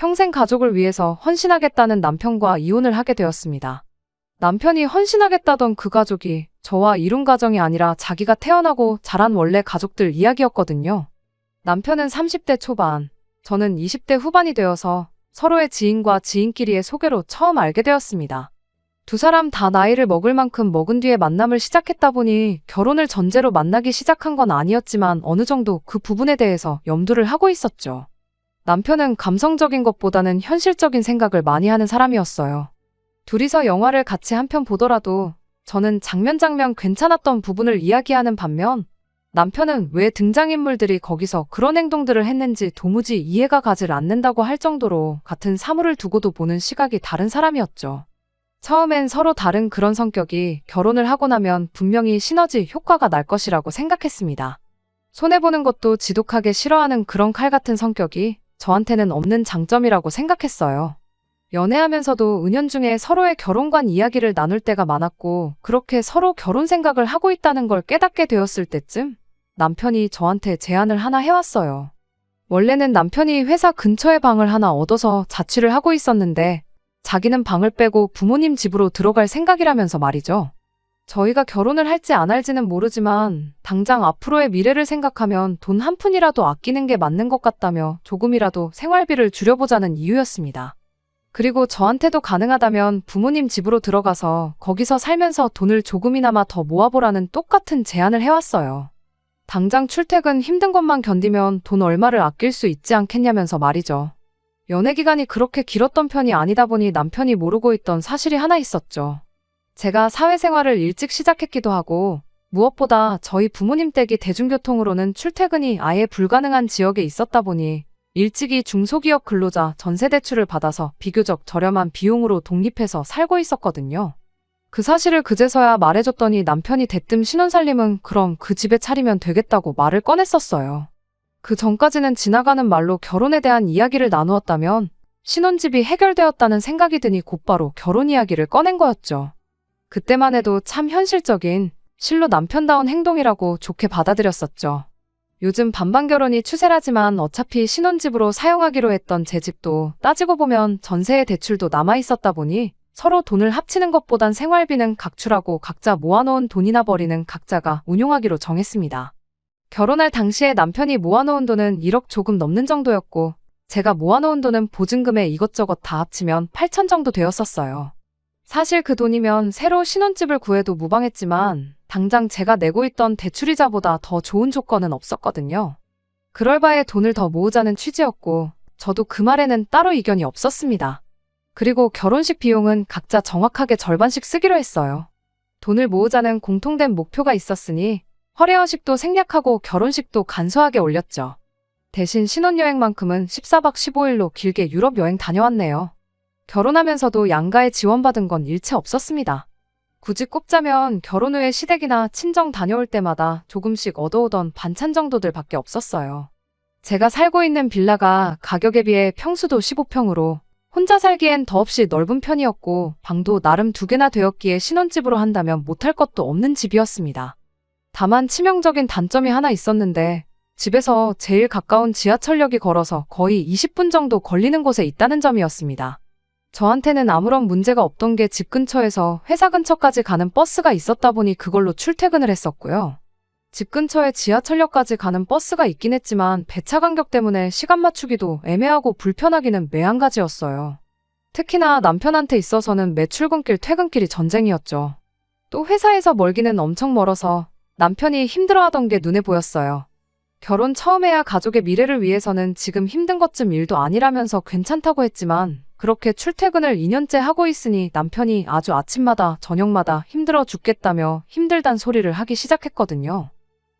평생 가족을 위해서 헌신하겠다는 남편과 이혼을 하게 되었습니다. 남편이 헌신하겠다던 그 가족이 저와 이룬 가정이 아니라 자기가 태어나고 자란 원래 가족들 이야기였거든요. 남편은 30대 초반, 저는 20대 후반이 되어서 서로의 지인과 지인끼리의 소개로 처음 알게 되었습니다. 두 사람 다 나이를 먹을 만큼 먹은 뒤에 만남을 시작했다 보니 결혼을 전제로 만나기 시작한 건 아니었지만 어느 정도 그 부분에 대해서 염두를 하고 있었죠. 남편은 감성적인 것보다는 현실적인 생각을 많이 하는 사람이었어요. 둘이서 영화를 같이 한 편 보더라도 저는 장면 괜찮았던 부분을 이야기하는 반면 남편은 왜 등장인물들이 거기서 그런 행동들을 했는지 도무지 이해가 가질 않는다고 할 정도로 같은 사물을 두고도 보는 시각이 다른 사람이었죠. 처음엔 서로 다른 그런 성격이 결혼을 하고 나면 분명히 시너지 효과가 날 것이라고 생각했습니다. 손해보는 것도 지독하게 싫어하는 그런 칼 같은 성격이 저한테는 없는 장점이라고 생각했어요. 연애하면서도 은연중에 서로의 결혼관 이야기를 나눌 때가 많았고 그렇게 서로 결혼 생각을 하고 있다는 걸 깨닫게 되었을 때쯤 남편이 저한테 제안을 하나 해왔어요. 원래는 남편이 회사 근처에 방을 하나 얻어서 자취를 하고 있었는데 자기는 방을 빼고 부모님 집으로 들어갈 생각이라면서 말이죠. 저희가 결혼을 할지 안 할지는 모르지만 당장 앞으로의 미래를 생각하면 돈 한 푼이라도 아끼는 게 맞는 것 같다며 조금이라도 생활비를 줄여보자는 이유였습니다. 그리고 저한테도 가능하다면 부모님 집으로 들어가서 거기서 살면서 돈을 조금이나마 더 모아보라는 똑같은 제안을 해왔어요. 당장 출퇴근 힘든 것만 견디면 돈 얼마를 아낄 수 있지 않겠냐면서 말이죠. 연애 기간이 그렇게 길었던 편이 아니다 보니 남편이 모르고 있던 사실이 하나 있었죠. 제가 사회생활을 일찍 시작했기도 하고 무엇보다 저희 부모님 댁이 대중교통으로는 출퇴근이 아예 불가능한 지역에 있었다 보니 일찍이 중소기업 근로자 전세대출을 받아서 비교적 저렴한 비용으로 독립해서 살고 있었거든요. 그 사실을 그제서야 말해줬더니 남편이 대뜸 신혼살림은 그럼 그 집에 차리면 되겠다고 말을 꺼냈었어요. 그 전까지는 지나가는 말로 결혼에 대한 이야기를 나누었다면 신혼집이 해결되었다는 생각이 드니 곧바로 결혼 이야기를 꺼낸 거였죠. 그때만 해도 참 현실적인 실로 남편다운 행동이라고 좋게 받아들였었죠. 요즘 반반 결혼이 추세라지만 어차피 신혼집으로 사용하기로 했던 제 집도 따지고 보면 전세의 대출도 남아있었다 보니 서로 돈을 합치는 것보단 생활비는 각출하고 각자 모아놓은 돈이나 벌이는 각자가 운용하기로 정했습니다. 결혼할 당시에 남편이 모아놓은 돈은 1억 조금 넘는 정도였고 제가 모아놓은 돈은 보증금에 이것저것 다 합치면 8천 정도 되었었어요. 사실 그 돈이면 새로 신혼집을 구해도 무방했지만 당장 제가 내고 있던 대출이자보다 더 좋은 조건은 없었거든요. 그럴 바에 돈을 더 모으자는 취지였고 저도 그 말에는 따로 이견이 없었습니다. 그리고 결혼식 비용은 각자 정확하게 절반씩 쓰기로 했어요. 돈을 모으자는 공통된 목표가 있었으니 허례허식도 생략하고 결혼식도 간소하게 올렸죠. 대신 신혼여행만큼은 14박 15일로 길게 유럽 여행 다녀왔네요. 결혼하면서도 양가에 지원받은 건 일체 없었습니다. 굳이 꼽자면 결혼 후에 시댁이나 친정 다녀올 때마다 조금씩 얻어오던 반찬 정도들 밖에 없었어요. 제가 살고 있는 빌라가 가격에 비해 평수도 15평으로 혼자 살기엔 더없이 넓은 편이었고 방도 나름 2개나 되었기에 신혼집으로 한다면 못할 것도 없는 집이었습니다. 다만 치명적인 단점이 하나 있었는데 집에서 제일 가까운 지하철역이 걸어서 거의 20분 정도 걸리는 곳에 있다는 점이었습니다. 저한테는 아무런 문제가 없던 게 집 근처에서 회사 근처까지 가는 버스가 있었다 보니 그걸로 출퇴근을 했었고요. 집 근처에 지하철역까지 가는 버스가 있긴 했지만 배차 간격 때문에 시간 맞추기도 애매하고 불편하기는 매한가지였어요. 특히나 남편한테 있어서는 매 출근길 퇴근길이 전쟁이었죠. 또 회사에서 멀기는 엄청 멀어서 남편이 힘들어하던 게 눈에 보였어요. 결혼 처음에야 가족의 미래를 위해서는 지금 힘든 것쯤 일도 아니라면서 괜찮다고 했지만 그렇게 출퇴근을 2년째 하고 있으니 남편이 아주 아침마다 저녁마다 힘들어 죽겠다며 힘들단 소리를 하기 시작했거든요.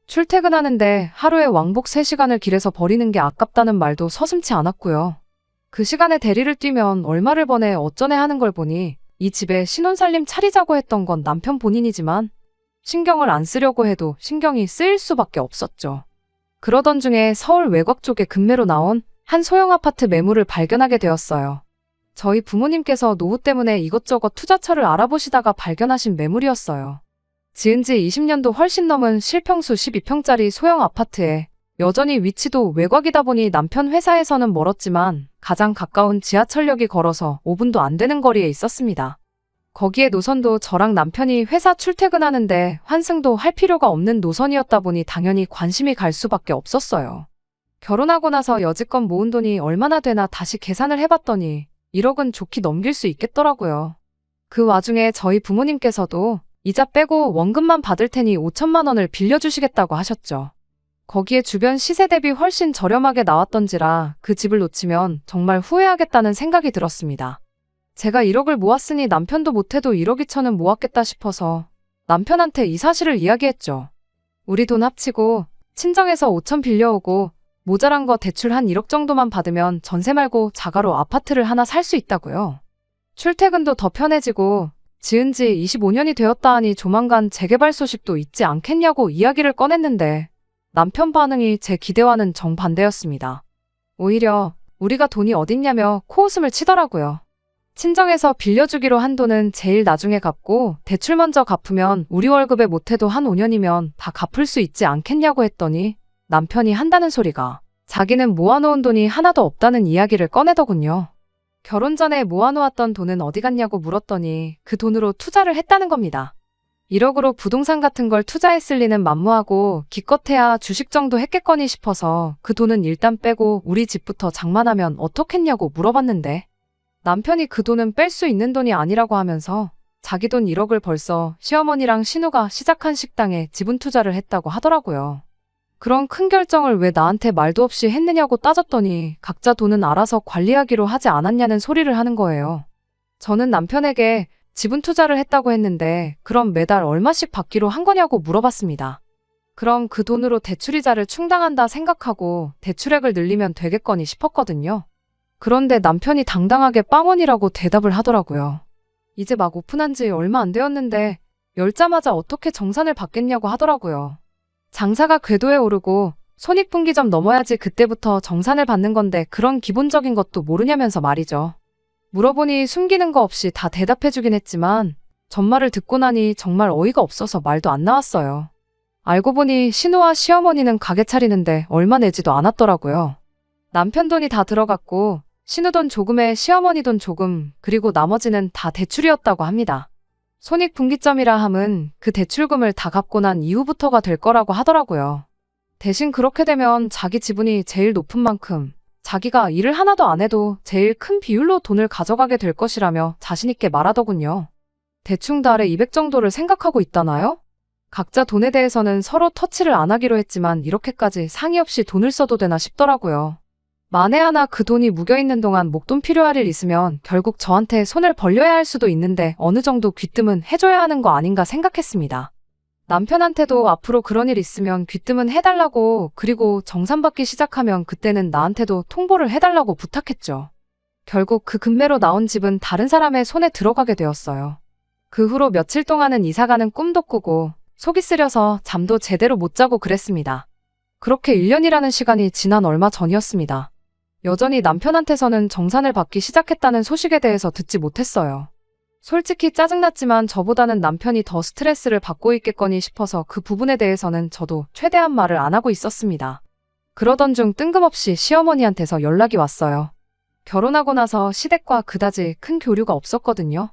출퇴근하는데 하루에 왕복 3시간을 길에서 버리는 게 아깝다는 말도 서슴지 않았고요. 그 시간에 대리를 뛰면 얼마를 버네 어쩌네 하는 걸 보니 이 집에 신혼살림 차리자고 했던 건 남편 본인이지만 신경을 안 쓰려고 해도 신경이 쓰일 수밖에 없었죠. 그러던 중에 서울 외곽 쪽에 급매로 나온 한 소형 아파트 매물을 발견하게 되었어요. 저희 부모님께서 노후 때문에 이것저것 투자처를 알아보시다가 발견하신 매물이었어요. 지은 지 20년도 훨씬 넘은 실평수 12평짜리 소형 아파트에 여전히 위치도 외곽이다 보니 남편 회사에서는 멀었지만 가장 가까운 지하철역이 걸어서 5분도 안 되는 거리에 있었습니다. 거기에 노선도 저랑 남편이 회사 출퇴근하는데 환승도 할 필요가 없는 노선이었다 보니 당연히 관심이 갈 수밖에 없었어요. 결혼하고 나서 여지껏 모은 돈이 얼마나 되나 다시 계산을 해봤더니 1억은 좋게 넘길 수 있겠더라고요. 그 와중에 저희 부모님께서도 이자 빼고 원금만 받을 테니 5천만 원을 빌려주시겠다고 하셨죠. 거기에 주변 시세 대비 훨씬 저렴하게 나왔던지라 그 집을 놓치면 정말 후회하겠다는 생각이 들었습니다. 제가 1억을 모았으니 남편도 못해도 1억 2천은 모았겠다 싶어서 남편한테 이 사실을 이야기했죠. 우리 돈 합치고 친정에서 5천 빌려오고 모자란 거 대출 한 1억 정도만 받으면 전세 말고 자가로 아파트를 하나 살 수 있다고요. 출퇴근도 더 편해지고 지은 지 25년이 되었다 하니 조만간 재개발 소식도 있지 않겠냐고 이야기를 꺼냈는데 남편 반응이 제 기대와는 정반대였습니다. 오히려 우리가 돈이 어딨냐며 코웃음을 치더라고요. 친정에서 빌려주기로 한 돈은 제일 나중에 갚고 대출 먼저 갚으면 우리 월급에 못해도 한 5년이면 다 갚을 수 있지 않겠냐고 했더니 남편이 한다는 소리가 자기는 모아놓은 돈이 하나도 없다는 이야기를 꺼내더군요. 결혼 전에 모아놓았던 돈은 어디 갔냐고 물었더니 그 돈으로 투자를 했다는 겁니다. 1억으로 부동산 같은 걸 투자했을 리는 만무하고 기껏해야 주식 정도 했겠거니 싶어서 그 돈은 일단 빼고 우리 집부터 장만하면 어떻겠냐고 물어봤는데 남편이 그 돈은 뺄 수 있는 돈이 아니라고 하면서 자기 돈 1억을 벌써 시어머니랑 신우가 시작한 식당에 지분 투자를 했다고 하더라고요. 그런 큰 결정을 왜 나한테 말도 없이 했느냐고 따졌더니 각자 돈은 알아서 관리하기로 하지 않았냐는 소리를 하는 거예요. 저는 남편에게 지분 투자를 했다고 했는데 그럼 매달 얼마씩 받기로 한 거냐고 물어봤습니다. 그럼 그 돈으로 대출이자를 충당한다 생각하고 대출액을 늘리면 되겠거니 싶었거든요. 그런데 남편이 당당하게 빵원이라고 대답을 하더라고요. 이제 막 오픈한 지 얼마 안 되었는데 열자마자 어떻게 정산을 받겠냐고 하더라고요. 장사가 궤도에 오르고 손익분기점 넘어야지 그때부터 정산을 받는 건데 그런 기본적인 것도 모르냐면서 말이죠. 물어보니 숨기는 거 없이 다 대답해주긴 했지만 전말을 듣고 나니 정말 어이가 없어서 말도 안 나왔어요. 알고 보니 신우와 시어머니는 가게 차리는데 얼마 내지도 않았더라고요. 남편 돈이 다 들어갔고 신우 돈 조금에 시어머니 돈 조금 그리고 나머지는 다 대출이었다고 합니다. 손익분기점이라 함은 그 대출금을 다 갚고 난 이후부터가 될 거라고 하더라고요. 대신 그렇게 되면 자기 지분이 제일 높은 만큼 자기가 일을 하나도 안 해도 제일 큰 비율로 돈을 가져가게 될 것이라며 자신있게 말하더군요. 대충 달에 200 정도를 생각하고 있다나요? 각자 돈에 대해서는 서로 터치를 안 하기로 했지만 이렇게까지 상의 없이 돈을 써도 되나 싶더라고요. 만에 하나 그 돈이 묵여있는 동안 목돈 필요할 일 있으면 결국 저한테 손을 벌려야 할 수도 있는데 어느 정도 귀뜸은 해줘야 하는 거 아닌가 생각했습니다. 남편한테도 앞으로 그런 일 있으면 귀뜸은 해달라고 그리고 정산받기 시작하면 그때는 나한테도 통보를 해달라고 부탁했죠. 결국 그 금매로 나온 집은 다른 사람의 손에 들어가게 되었어요. 그 후로 며칠 동안은 이사가는 꿈도 꾸고 속이 쓰려서 잠도 제대로 못 자고 그랬습니다. 그렇게 1년이라는 시간이 지난 얼마 전이었습니다. 여전히 남편한테서는 정산을 받기 시작했다는 소식에 대해서 듣지 못했어요. 솔직히 짜증났지만 저보다는 남편이 더 스트레스를 받고 있겠거니 싶어서 그 부분에 대해서는 저도 최대한 말을 안 하고 있었습니다. 그러던 중 뜬금없이 시어머니한테서 연락이 왔어요. 결혼하고 나서 시댁과 그다지 큰 교류가 없었거든요.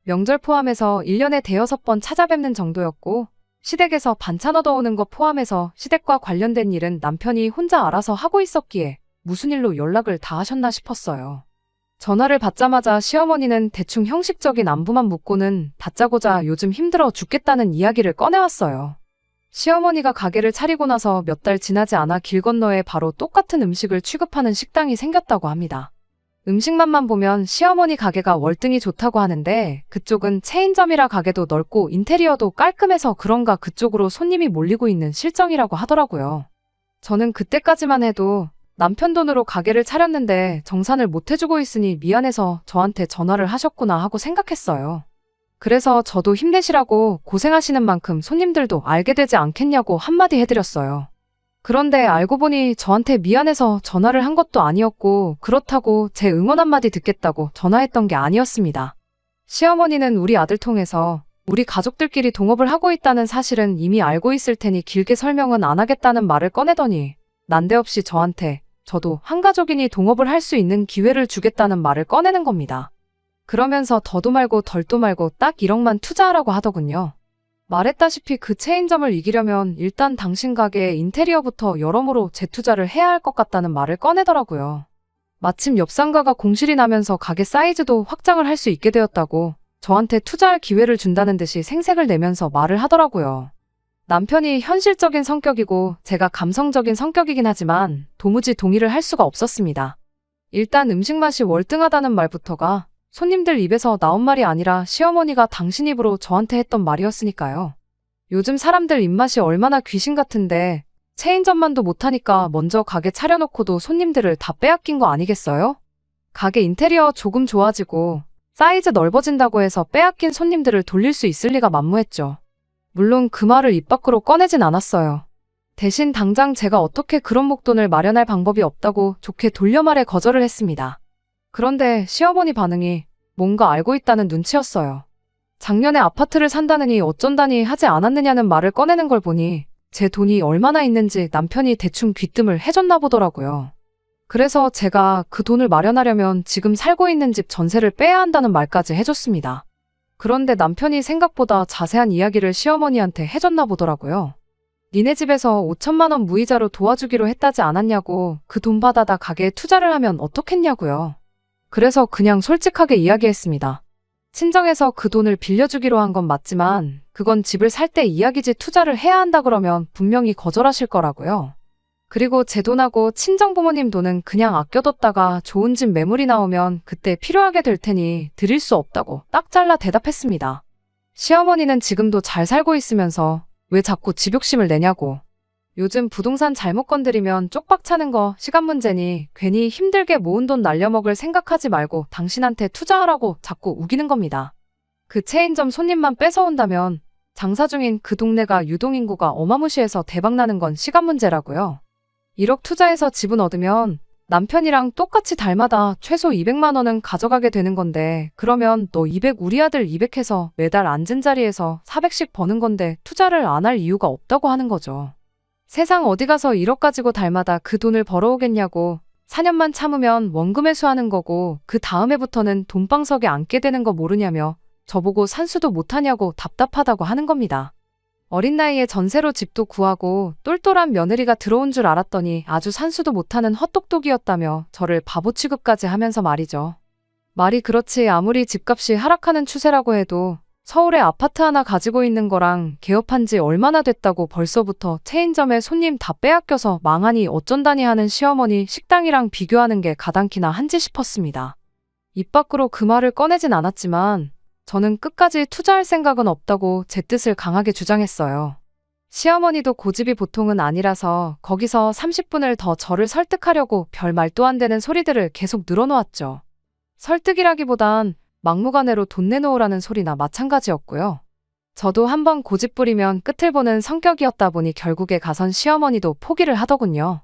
명절 포함해서 1년에 대여섯 번 찾아뵙는 정도였고 시댁에서 반찬 얻어오는 거 포함해서 시댁과 관련된 일은 남편이 혼자 알아서 하고 있었기에 무슨 일로 연락을 다 하셨나 싶었어요. 전화를 받자마자 시어머니는 대충 형식적인 안부만 묻고는 다짜고짜 요즘 힘들어 죽겠다는 이야기를 꺼내왔어요. 시어머니가 가게를 차리고 나서 몇 달 지나지 않아 길 건너에 바로 똑같은 음식을 취급하는 식당이 생겼다고 합니다. 음식만만 보면 시어머니 가게가 월등히 좋다고 하는데 그쪽은 체인점이라 가게도 넓고 인테리어도 깔끔해서 그런가 그쪽으로 손님이 몰리고 있는 실정이라고 하더라고요. 저는 그때까지만 해도 남편 돈으로 가게를 차렸는데 정산을 못 해주고 있으니 미안해서 저한테 전화를 하셨구나 하고 생각했어요. 그래서 저도 힘내시라고 고생하시는 만큼 손님들도 알게 되지 않겠냐고 한마디 해드렸어요. 그런데 알고 보니 저한테 미안해서 전화를 한 것도 아니었고 그렇다고 제 응원 한마디 듣겠다고 전화했던 게 아니었습니다. 시어머니는 우리 아들 통해서 우리 가족들끼리 동업을 하고 있다는 사실은 이미 알고 있을 테니 길게 설명은 안 하겠다는 말을 꺼내더니 난데없이 저한테 저도 한가족이니 동업을 할 수 있는 기회를 주겠다는 말을 꺼내는 겁니다. 그러면서 더도 말고 덜도 말고 딱 1억만 투자하라고 하더군요. 말했다시피 그 체인점을 이기려면 일단 당신 가게의 인테리어부터 여러모로 재투자를 해야 할 것 같다는 말을 꺼내더라고요. 마침 옆 상가가 공실이 나면서 가게 사이즈도 확장을 할 수 있게 되었다고 저한테 투자할 기회를 준다는 듯이 생색을 내면서 말을 하더라고요. 남편이 현실적인 성격이고 제가 감성적인 성격이긴 하지만 도무지 동의를 할 수가 없었습니다. 일단 음식 맛이 월등하다는 말부터가 손님들 입에서 나온 말이 아니라 시어머니가 당신 입으로 저한테 했던 말이었으니까요. 요즘 사람들 입맛이 얼마나 귀신 같은데 체인점만도 못하니까 먼저 가게 차려놓고도 손님들을 다 빼앗긴 거 아니겠어요? 가게 인테리어 조금 좋아지고 사이즈 넓어진다고 해서 빼앗긴 손님들을 돌릴 수 있을 리가 만무했죠. 물론 그 말을 입 밖으로 꺼내진 않았어요. 대신 당장 제가 어떻게 그런 목돈을 마련할 방법이 없다고 좋게 돌려 말해 거절을 했습니다. 그런데 시어머니 반응이 뭔가 알고 있다는 눈치였어요. 작년에 아파트를 산다느니 어쩐다니 하지 않았느냐는 말을 꺼내는 걸 보니 제 돈이 얼마나 있는지 남편이 대충 귀뜸을 해줬나 보더라고요. 그래서 제가 그 돈을 마련하려면 지금 살고 있는 집 전세를 빼야 한다는 말까지 해줬습니다. 그런데 남편이 생각보다 자세한 이야기를 시어머니한테 해줬나 보더라고요. 니네 집에서 5천만 원 무이자로 도와주기로 했다지 않았냐고 그 돈 받아다 가게에 투자를 하면 어떻겠냐고요. 그래서 그냥 솔직하게 이야기했습니다. 친정에서 그 돈을 빌려주기로 한 건 맞지만 그건 집을 살 때 이야기지 투자를 해야 한다 그러면 분명히 거절하실 거라고요. 그리고 제 돈하고 친정 부모님 돈은 그냥 아껴뒀다가 좋은 집 매물이 나오면 그때 필요하게 될 테니 드릴 수 없다고 딱 잘라 대답했습니다. 시어머니는 지금도 잘 살고 있으면서 왜 자꾸 집 욕심을 내냐고. 요즘 부동산 잘못 건드리면 쪽박 차는 거 시간 문제니 괜히 힘들게 모은 돈 날려먹을 생각하지 말고 당신한테 투자하라고 자꾸 우기는 겁니다. 그 체인점 손님만 뺏어온다면 장사 중인 그 동네가 유동인구가 어마무시해서 대박나는 건 시간 문제라고요. 1억 투자해서 집은 얻으면 남편이랑 똑같이 달마다 최소 200만 원은 가져가게 되는 건데 그러면 너 200 우리 아들 200 해서 매달 앉은 자리에서 400씩 버는 건데 투자를 안 할 이유가 없다고 하는 거죠. 세상 어디 가서 1억 가지고 달마다 그 돈을 벌어오겠냐고 4년만 참으면 원금 회수하는 거고 그 다음 해부터는 돈방석에 앉게 되는 거 모르냐며 저보고 산수도 못하냐고 답답하다고 하는 겁니다. 어린 나이에 전세로 집도 구하고 똘똘한 며느리가 들어온 줄 알았더니 아주 산수도 못하는 헛똑똑이었다며 저를 바보 취급까지 하면서 말이죠. 말이 그렇지 아무리 집값이 하락하는 추세라고 해도 서울에 아파트 하나 가지고 있는 거랑 개업한 지 얼마나 됐다고 벌써부터 체인점에 손님 다 빼앗겨서 망하니 어쩐다니 하는 시어머니 식당이랑 비교하는 게 가당키나 한지 싶었습니다. 입 밖으로 그 말을 꺼내진 않았지만 저는 끝까지 투자할 생각은 없다고 제 뜻을 강하게 주장했어요. 시어머니도 고집이 보통은 아니라서 거기서 30분을 더 저를 설득하려고 별 말도 안 되는 소리들을 계속 늘어놓았죠. 설득이라기보단 막무가내로 돈 내놓으라는 소리나 마찬가지였고요. 저도 한번 고집 부리면 끝을 보는 성격이었다 보니 결국에 가선 시어머니도 포기를 하더군요.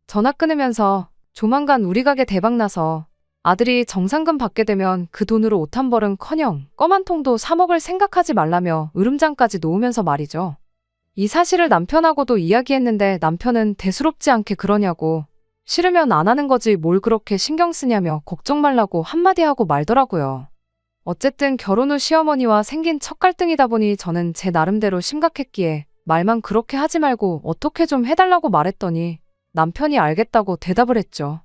전화 끊으면서 조만간 우리 가게 대박나서 아들이 정상금 받게 되면 그 돈으로 옷 한 벌은커녕 껌 한 통도 사 먹을 생각하지 말라며 으름장까지 놓으면서 말이죠. 이 사실을 남편하고도 이야기했는데 남편은 대수롭지 않게 그러냐고 싫으면 안 하는 거지 뭘 그렇게 신경 쓰냐며 걱정 말라고 한마디 하고 말더라고요. 어쨌든 결혼 후 시어머니와 생긴 첫 갈등이다 보니 저는 제 나름대로 심각했기에 말만 그렇게 하지 말고 어떻게 좀 해달라고 말했더니 남편이 알겠다고 대답을 했죠.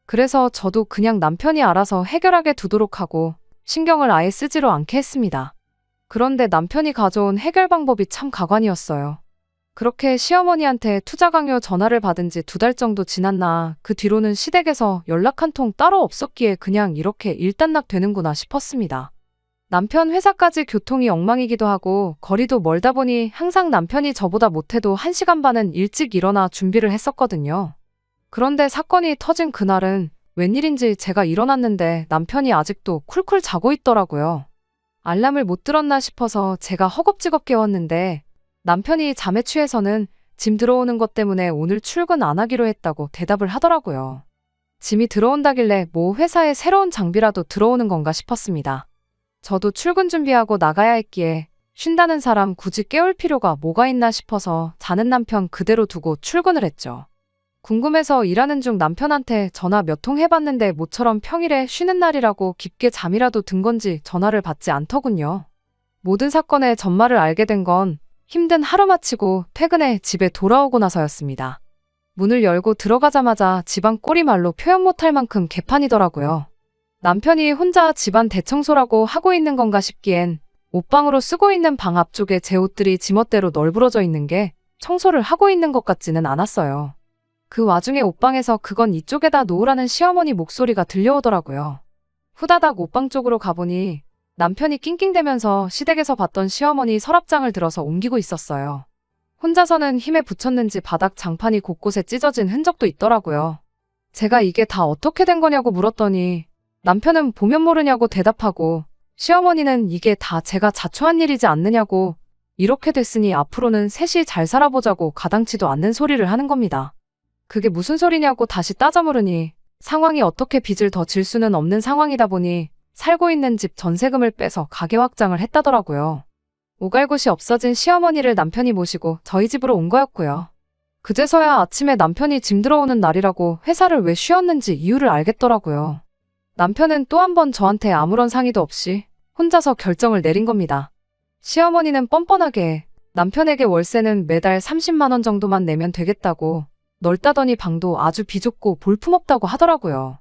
그래서 저도 그냥 남편이 알아서 해결하게 두도록 하고 신경을 아예 쓰지로 않게 했습니다. 그런데 남편이 가져온 해결 방법이 참 가관이었어요. 그렇게 시어머니한테 투자 강요 전화를 받은 지 2달 정도 지났나 그 뒤로는 시댁에서 연락 한 통 따로 없었기에 그냥 이렇게 일단락 되는구나 싶었습니다. 남편 회사까지 교통이 엉망이기도 하고 거리도 멀다 보니 항상 남편이 저보다 못해도 1시간 반은 일찍 일어나 준비를 했었거든요. 그런데 사건이 터진 그날은 웬일인지 제가 일어났는데 남편이 아직도 쿨쿨 자고 있더라고요. 알람을 못 들었나 싶어서 제가 허겁지겁 깨웠는데 남편이 잠에 취해서는 짐 들어오는 것 때문에 오늘 출근 안 하기로 했다고 대답을 하더라고요. 짐이 들어온다길래 뭐 회사에 새로운 장비라도 들어오는 건가 싶었습니다. 저도 출근 준비하고 나가야 했기에 쉰다는 사람 굳이 깨울 필요가 뭐가 있나 싶어서 자는 남편 그대로 두고 출근을 했죠. 궁금해서 일하는 중 남편한테 전화 몇 통 해봤는데 모처럼 평일에 쉬는 날이라고 깊게 잠이라도 든 건지 전화를 받지 않더군요. 모든 사건의 전말을 알게 된 건 힘든 하루 마치고 퇴근해 집에 돌아오고 나서였습니다. 문을 열고 들어가자마자 집안 꼴이 말로 표현 못할 만큼 개판이더라고요. 남편이 혼자 집안 대청소라고 하고 있는 건가 싶기엔 옷방으로 쓰고 있는 방 앞쪽에 제 옷들이 지멋대로 널브러져 있는 게 청소를 하고 있는 것 같지는 않았어요. 그 와중에 옷방에서 그건 이쪽에다 놓으라는 시어머니 목소리가 들려오더라고요. 후다닥 옷방 쪽으로 가보니 남편이 낑낑대면서 시댁에서 봤던 시어머니 서랍장을 들어서 옮기고 있었어요. 혼자서는 힘에 부쳤는지 바닥 장판이 곳곳에 찢어진 흔적도 있더라고요. 제가 이게 다 어떻게 된 거냐고 물었더니 남편은 보면 모르냐고 대답하고 시어머니는 이게 다 제가 자초한 일이지 않느냐고 이렇게 됐으니 앞으로는 셋이 잘 살아보자고 가당치도 않는 소리를 하는 겁니다. 그게 무슨 소리냐고 다시 따져 물으니 상황이 어떻게 빚을 더 질 수는 없는 상황이다 보니 살고 있는 집 전세금을 빼서 가게 확장을 했다더라고요. 오갈 곳이 없어진 시어머니를 남편이 모시고 저희 집으로 온 거였고요. 그제서야 아침에 남편이 짐 들어오는 날이라고 회사를 왜 쉬었는지 이유를 알겠더라고요. 남편은 또 한 번 저한테 아무런 상의도 없이 혼자서 결정을 내린 겁니다. 시어머니는 뻔뻔하게 남편에게 월세는 매달 30만 원 정도만 내면 되겠다고 넓다더니 방도 아주 비좁고 볼품없다고 하더라고요.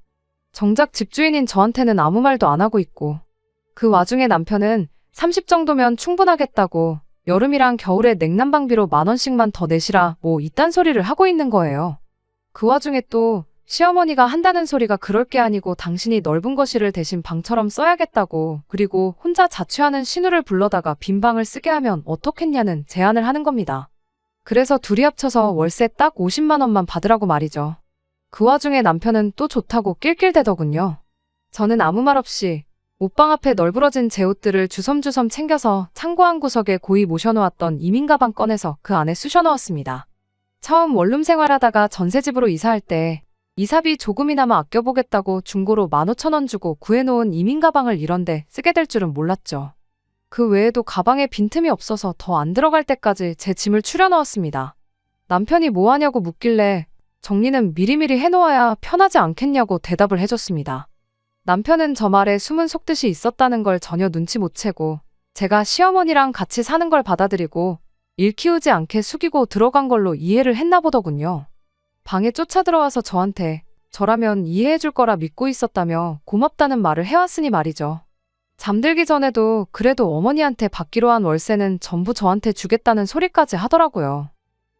정작 집주인인 저한테는 아무 말도 안 하고 있고 그 와중에 남편은 30 정도면 충분하겠다고 여름이랑 겨울에 냉난방비로 10,000원씩만 더 내시라 뭐 이딴 소리를 하고 있는 거예요. 그 와중에 또 시어머니가 한다는 소리가 그럴 게 아니고 당신이 넓은 거실을 대신 방처럼 써야겠다고 그리고 혼자 자취하는 신우를 불러다가 빈 방을 쓰게 하면 어떻겠냐는 제안을 하는 겁니다. 그래서 둘이 합쳐서 월세 딱 50만 원만 받으라고 말이죠. 그 와중에 남편은 또 좋다고 낄낄대더군요. 저는 아무 말 없이 옷방 앞에 널브러진 제 옷들을 주섬주섬 챙겨서 창고 한 구석에 고이 모셔놓았던 이민 가방 꺼내서 그 안에 쑤셔 넣었습니다. 처음 원룸 생활하다가 전세집으로 이사할 때 이사비 조금이나마 아껴보겠다고 중고로 15,000원 주고 구해놓은 이민 가방을 이런데 쓰게 될 줄은 몰랐죠. 그 외에도 가방에 빈틈이 없어서 더 안 들어갈 때까지 제 짐을 추려 넣었습니다. 남편이 뭐 하냐고 묻길래 정리는 미리미리 해놓아야 편하지 않겠냐고 대답을 해줬습니다. 남편은 저 말에 숨은 속뜻이 있었다는 걸 전혀 눈치 못 채고 제가 시어머니랑 같이 사는 걸 받아들이고 일 키우지 않게 숙이고 들어간 걸로 이해를 했나 보더군요. 방에 쫓아 들어와서 저한테 저라면 이해해줄 거라 믿고 있었다며 고맙다는 말을 해왔으니 말이죠. 잠들기 전에도 그래도 어머니한테 받기로 한 월세는 전부 저한테 주겠다는 소리까지 하더라고요.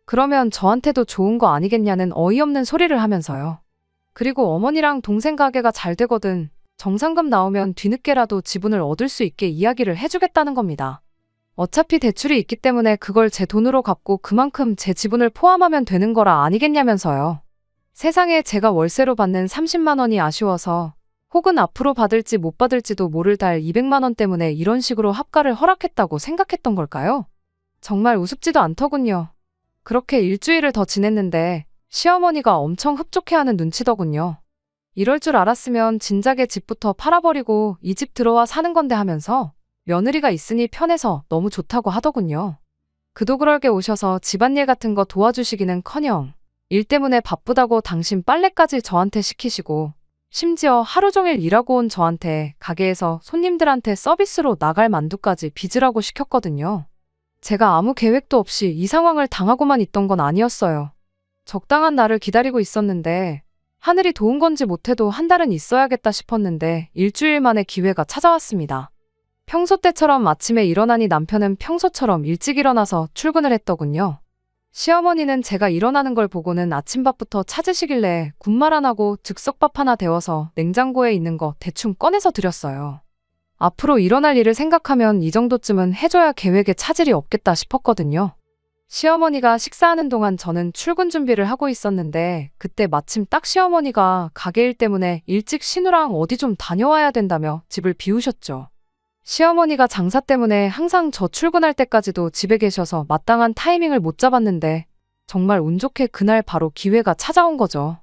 그러면 저한테도 좋은 거 아니겠냐는 어이없는 소리를 하면서요. 그리고 어머니랑 동생 가게가 잘 되거든 정상금 나오면 뒤늦게라도 지분을 얻을 수 있게 이야기를 해주겠다는 겁니다. 어차피 대출이 있기 때문에 그걸 제 돈으로 갚고 그만큼 제 지분을 포함하면 되는 거라 아니겠냐면서요. 세상에 제가 월세로 받는 30만 원이 아쉬워서 혹은 앞으로 받을지 못 받을지도 모를 달 200만 원 때문에 이런 식으로 합가를 허락했다고 생각했던 걸까요? 정말 우습지도 않더군요. 그렇게 일주일을 더 지냈는데 시어머니가 엄청 흡족해하는 눈치더군요. 이럴 줄 알았으면 진작에 집부터 팔아버리고 이 집 들어와 사는 건데 하면서 며느리가 있으니 편해서 너무 좋다고 하더군요. 그도 그럴 게 오셔서 집안일 같은 거 도와주시기는커녕 일 때문에 바쁘다고 당신 빨래까지 저한테 시키시고 심지어 하루 종일 일하고 온 저한테 가게에서 손님들한테 서비스로 나갈 만두까지 빚으라고 시켰거든요. 제가 아무 계획도 없이 이 상황을 당하고만 있던 건 아니었어요. 적당한 날을 기다리고 있었는데 하늘이 도운 건지 못해도 한 달은 있어야겠다 싶었는데 일주일 만에 기회가 찾아왔습니다. 평소 때처럼 아침에 일어나니 남편은 평소처럼 일찍 일어나서 출근을 했더군요. 시어머니는 제가 일어나는 걸 보고는 아침밥부터 찾으시길래 군말 안 하고 즉석밥 하나 데워서 냉장고에 있는 거 대충 꺼내서 드렸어요. 앞으로 일어날 일을 생각하면 이 정도쯤은 해줘야 계획에 차질이 없겠다 싶었거든요. 시어머니가 식사하는 동안 저는 출근 준비를 하고 있었는데 그때 마침 딱 시어머니가 가게 일 때문에 일찍 신우랑 어디 좀 다녀와야 된다며 집을 비우셨죠. 시어머니가 장사 때문에 항상 저 출근할 때까지도 집에 계셔서 마땅한 타이밍을 못 잡았는데 정말 운 좋게 그날 바로 기회가 찾아온 거죠.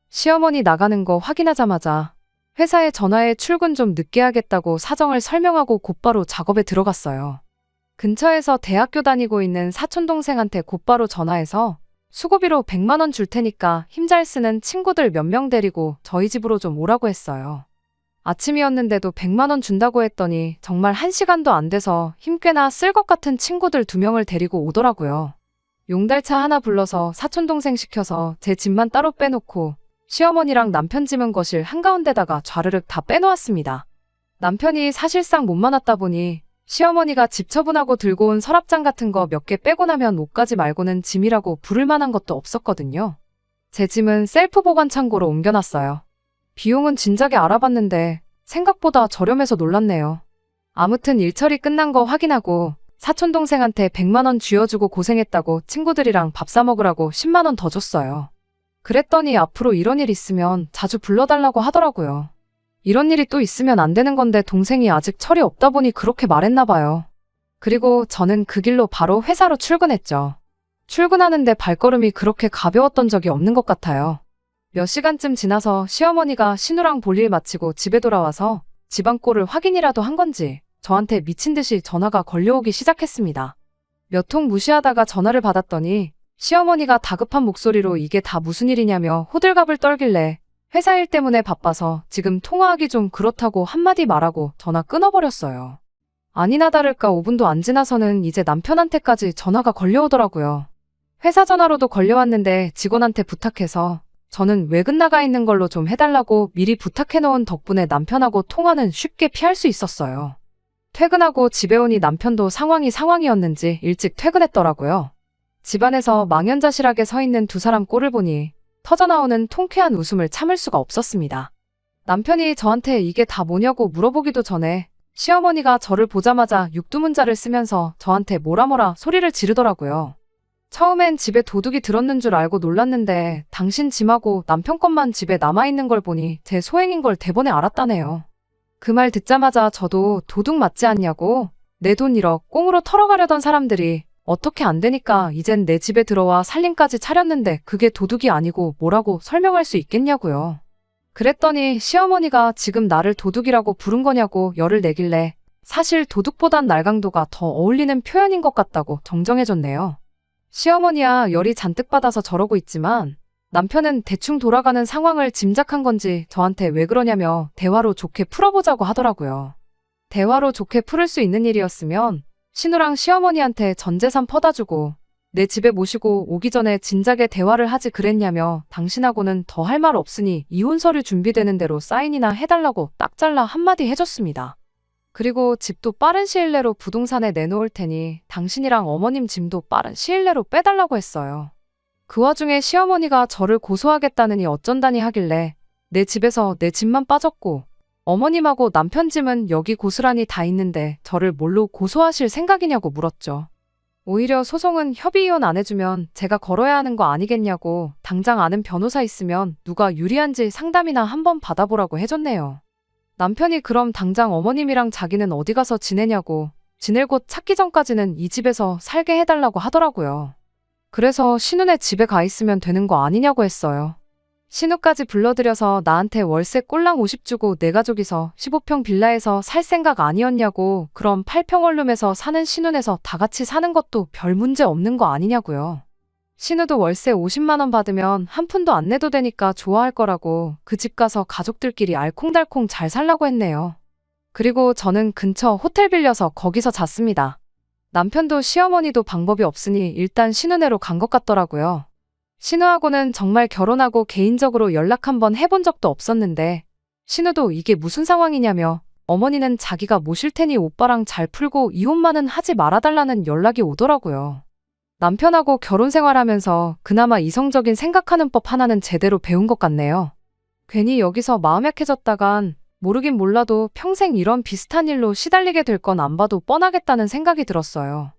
시어머니 나가는 거 확인하자마자 회사에 전화해 출근 좀 늦게 하겠다고 사정을 설명하고 곧바로 작업에 들어갔어요. 근처에서 대학교 다니고 있는 사촌동생한테 곧바로 전화해서 수고비로 100만 원 줄 테니까 힘 잘 쓰는 친구들 몇 명 데리고 저희 집으로 좀 오라고 했어요. 아침이었는데도 100만 원 준다고 했더니 정말 1시간도 안 돼서 힘 꽤나 쓸 것 같은 친구들 2명을 데리고 오더라고요. 용달차 하나 불러서 사촌동생 시켜서 제 집만 따로 빼놓고 시어머니랑 남편 짐은 거실 한가운데다가 좌르륵 다 빼놓았습니다. 남편이 사실상 못 많았다 보니 시어머니가 집 처분하고 들고 온 서랍장 같은 거 몇 개 빼고 나면 옷가지 말고는 짐이라고 부를 만한 것도 없었거든요. 제 짐은 셀프 보관 창고로 옮겨놨어요. 비용은 진작에 알아봤는데 생각보다 저렴해서 놀랐네요. 아무튼 일처리 끝난 거 확인하고 사촌동생한테 100만 원 쥐어주고 고생했다고 친구들이랑 밥 사 먹으라고 10만 원 더 줬어요. 그랬더니 앞으로 이런 일 있으면 자주 불러달라고 하더라고요. 이런 일이 또 있으면 안 되는 건데 동생이 아직 철이 없다 보니 그렇게 말했나 봐요. 그리고 저는 그 길로 바로 회사로 출근했죠. 출근하는데 발걸음이 그렇게 가벼웠던 적이 없는 것 같아요. 몇 시간쯤 지나서 시어머니가 신우랑 볼일 마치고 집에 돌아와서 집안 꼴을 확인이라도 한 건지 저한테 미친 듯이 전화가 걸려오기 시작했습니다. 몇 통 무시하다가 전화를 받았더니 시어머니가 다급한 목소리로 이게 다 무슨 일이냐며 호들갑을 떨길래 회사 일 때문에 바빠서 지금 통화하기 좀 그렇다고 한마디 말하고 전화 끊어버렸어요. 아니나 다를까 5분도 안 지나서는 이제 남편한테까지 전화가 걸려오더라고요. 회사 전화로도 걸려왔는데 직원한테 부탁해서 저는 외근 나가 있는 걸로 좀 해달라고 미리 부탁해놓은 덕분에 남편하고 통화는 쉽게 피할 수 있었어요. 퇴근하고 집에 오니 남편도 상황이었는지 일찍 퇴근했더라고요. 집안에서 망연자실하게 서 있는 두 사람 꼴을 보니 터져나오는 통쾌한 웃음을 참을 수가 없었습니다. 남편이 저한테 이게 다 뭐냐고 물어보기도 전에 시어머니가 저를 보자마자 육두문자를 쓰면서 저한테 뭐라 소리를 지르더라고요. 처음엔 집에 도둑이 들었는 줄 알고 놀랐는데 당신 짐하고 남편 것만 집에 남아있는 걸 보니 제 소행인 걸 대번에 알았다네요. 그 말 듣자마자 저도 도둑 맞지 않냐고 내 돈 1억 꽁으로 털어가려던 사람들이 어떻게 안 되니까 이젠 내 집에 들어와 살림까지 차렸는데 그게 도둑이 아니고 뭐라고 설명할 수 있겠냐고요. 그랬더니 시어머니가 지금 나를 도둑이라고 부른 거냐고 열을 내길래 사실 도둑보단 날강도가 더 어울리는 표현인 것 같다고 정정해줬네요. 시어머니야 열이 잔뜩 받아서 저러고 있지만 남편은 대충 돌아가는 상황을 짐작한 건지 저한테 왜 그러냐며 대화로 좋게 풀어보자고 하더라고요. 대화로 좋게 풀을 수 있는 일이었으면 신우랑 시어머니한테 전 재산 퍼다주고 내 집에 모시고 오기 전에 진작에 대화를 하지 그랬냐며 당신하고는 더 할 말 없으니 이혼 서류 준비되는 대로 사인이나 해달라고 딱 잘라 한마디 해줬습니다. 그리고 집도 빠른 시일 내로 부동산에 내놓을 테니 당신이랑 어머님 짐도 빠른 시일 내로 빼달라고 했어요. 그 와중에 시어머니가 저를 고소하겠다느니 어쩐다니 하길래 내 집에서 내 짐만 빠졌고 어머님하고 남편 짐은 여기 고스란히 다 있는데 저를 뭘로 고소하실 생각이냐고 물었죠. 오히려 소송은 협의이혼 안 해주면 제가 걸어야 하는 거 아니겠냐고 당장 아는 변호사 있으면 누가 유리한지 상담이나 한번 받아보라고 해줬네요. 남편이 그럼 당장 어머님이랑 자기는 어디 가서 지내냐고 지낼 곳 찾기 전까지는 이 집에서 살게 해달라고 하더라고요. 그래서 신우네 집에 가 있으면 되는 거 아니냐고 했어요. 신우까지 불러들여서 나한테 월세 꼴랑 50 주고 내 가족이서 15평 빌라에서 살 생각 아니었냐고 그럼 8평 원룸에서 사는 신우네서 다 같이 사는 것도 별 문제 없는 거 아니냐고요. 신우도 월세 50만 원 받으면 한 푼도 안 내도 되니까 좋아할 거라고 그 집 가서 가족들끼리 알콩달콩 잘 살라고 했네요. 그리고 저는 근처 호텔 빌려서 거기서 잤습니다. 남편도 시어머니도 방법이 없으니 일단 신우네로 간 것 같더라고요. 신우하고는 정말 결혼하고 개인적으로 연락 한번 해본 적도 없었는데 신우도 이게 무슨 상황이냐며 어머니는 자기가 모실 테니 오빠랑 잘 풀고 이혼만은 하지 말아달라는 연락이 오더라고요. 남편하고 결혼 생활하면서 그나마 이성적인 생각하는 법 하나는 제대로 배운 것 같네요. 괜히 여기서 마음 약해졌다간 모르긴 몰라도 평생 이런 비슷한 일로 시달리게 될 건 안 봐도 뻔하겠다는 생각이 들었어요.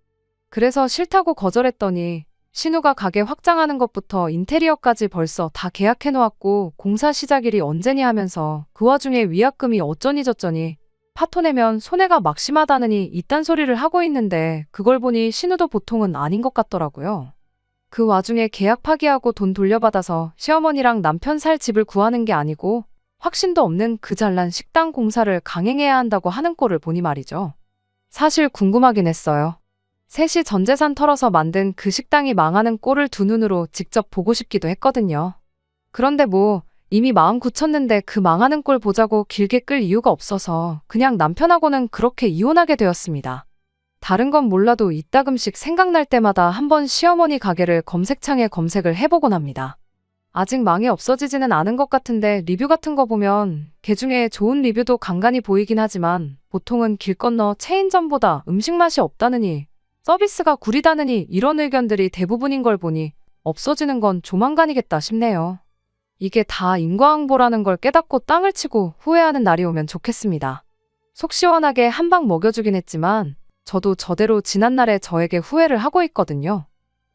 그래서 싫다고 거절했더니 신우가 가게 확장하는 것부터 인테리어까지 벌써 다 계약해놓았고 공사 시작일이 언제니 하면서 그 와중에 위약금이 어쩌니 저쩌니 파토 내면 손해가 막심하다느니 이딴 소리를 하고 있는데 그걸 보니 신우도 보통은 아닌 것 같더라고요. 그 와중에 계약 파기하고 돈 돌려받아서 시어머니랑 남편 살 집을 구하는 게 아니고 확신도 없는 그 잘난 식당 공사를 강행해야 한다고 하는 꼴을 보니 말이죠. 사실 궁금하긴 했어요. 셋이 전 재산 털어서 만든 그 식당이 망하는 꼴을 두 눈으로 직접 보고 싶기도 했거든요. 그런데 이미 마음 굳혔는데 그 망하는 꼴 보자고 길게 끌 이유가 없어서 그냥 남편하고는 그렇게 이혼하게 되었습니다. 다른 건 몰라도 이따금씩 생각날 때마다 한번 시어머니 가게를 검색창에 검색을 해보곤 합니다. 아직 망이 없어지지는 않은 것 같은데 리뷰 같은 거 보면 개중에 좋은 리뷰도 간간히 보이긴 하지만 보통은 길 건너 체인점보다 음식 맛이 없다느니 서비스가 구리다느니 이런 의견들이 대부분인 걸 보니 없어지는 건 조만간이겠다 싶네요. 이게 다 인과응보라는 걸 깨닫고 땅을 치고 후회하는 날이 오면 좋겠습니다. 속 시원하게 한 방 먹여주긴 했지만 저도 저대로 지난날에 저에게 후회를 하고 있거든요.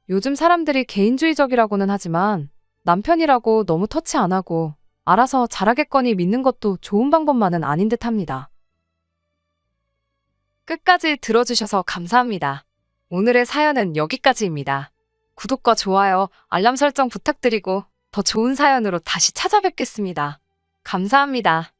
요즘 사람들이 개인주의적이라고는 하지만 남편이라고 너무 터치 안 하고 알아서 잘하겠거니 믿는 것도 좋은 방법만은 아닌 듯 합니다. 끝까지 들어주셔서 감사합니다. 오늘의 사연은 여기까지입니다. 구독과 좋아요, 알람 설정 부탁드리고 더 좋은 사연으로 다시 찾아뵙겠습니다. 감사합니다.